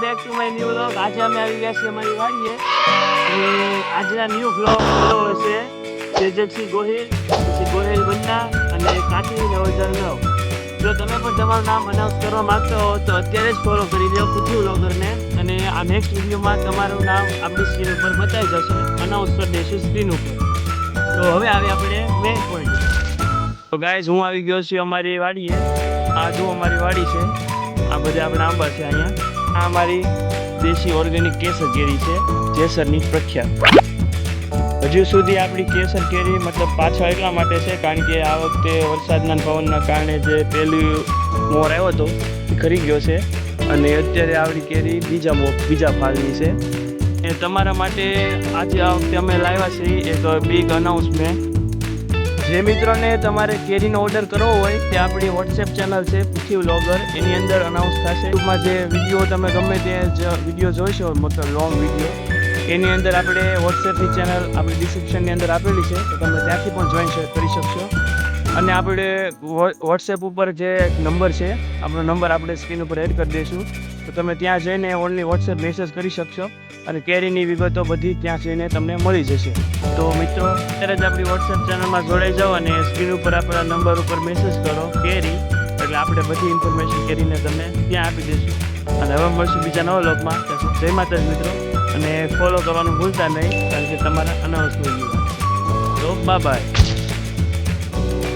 Back to my new vlog. આજે અમે આવી ગયા છીએ અમારી વાડીએ અને આજના ન્યૂ વ્લોગ ફોલોવર છે તેજસ્વી ગોહિલ, પછી ગોહિલ બન્ના અને કાઠી નવજલ નવ। જો તમે પણ તમારું નામ અનાઉન્સ કરવા માંગતો હો તો અત્યારે જ ફોલો કરી દો પૃથ્વી વ્લોગરને અને આ નેક્સ્ટ વિડીયોમાં તમારું નામ આપણી સ્ક્રીન ઉપર બતાવી જશે, અનાઉન્સ કરી દઈશું સ્ક્રીન ઉપર। તો હવે આવે આપણે મેઇન પોઈન્ટ। તો ગાઈઝ હું આવી ગયો છું અમારી વાડીએ। આ જો અમારી વાડી છે, આ બધા આપણા આંબા છે અહીંયા। આ અમારી દેશી ઓર્ગેનિક કેસર કેરી છે, જેસરની પ્રખ્યાત। હજુ સુધી આપણી કેસર કેરી મતલબ પાછળ એટલા માટે છે કારણ કે આ વખતે વરસાદના પવનના કારણે જે પહેલું મોર આવ્યો હતો એ ખરી ગયો છે અને અત્યારે આપણી કેરી બીજા ફાલની છે। એ તમારા માટે આજે આ વખતે અમે લાવ્યા છીએ એક બિગ અનાઉન્સમેન્ટ। જે મિત્રોને તમારે કેરીનો ઓર્ડર કરવો હોય તે આપણી વોટ્સએપ ચેનલ છે પૃથ્વી વ્લોગર, એની અંદર અનાઉન્સ થશે। યુટ્યુબમાં જે વિડીયો તમે ગમે તે વિડીયો જોઈશો મતલબ લોંગ વિડીયો, એની અંદર આપણે વોટ્સએપની ચેનલ આપણી ડિસ્ક્રિપ્શનની અંદર આપેલી છે, તો તમે ત્યાંથી પણ જોઈન કરી શકશો। અને આપણે વોટ્સએપ ઉપર જે નંબર છે આપણો નંબર આપણે સ્ક્રીન ઉપર એડ કરી દઈશું, તો તમે ત્યાં જઈને ઓનલી વોટ્સએપ મેસેજ કરી શકશો અને કેરીની વિગતો બધી ત્યાં જઈને તમને મળી જશે। તો મિત્રો અત્યારે જ આપણી વોટ્સએપ ચેનલમાં જોડાઈ જાઓ અને સ્ક્રીન ઉપર આપણા નંબર ઉપર મેસેજ કરો કેરી, એટલે આપણે બધી ઇન્ફોર્મેશન કેરીને તમને ત્યાં આપી દઈશું। અને હવે મળશું બીજા નવા વ્લોગમાં। જય માતાજી મિત્રો, અને ફોલો કરવાનું ભૂલતા નહીં કારણ કે તમારા અનાઉન્સમેન્ટ તો બાય બાય।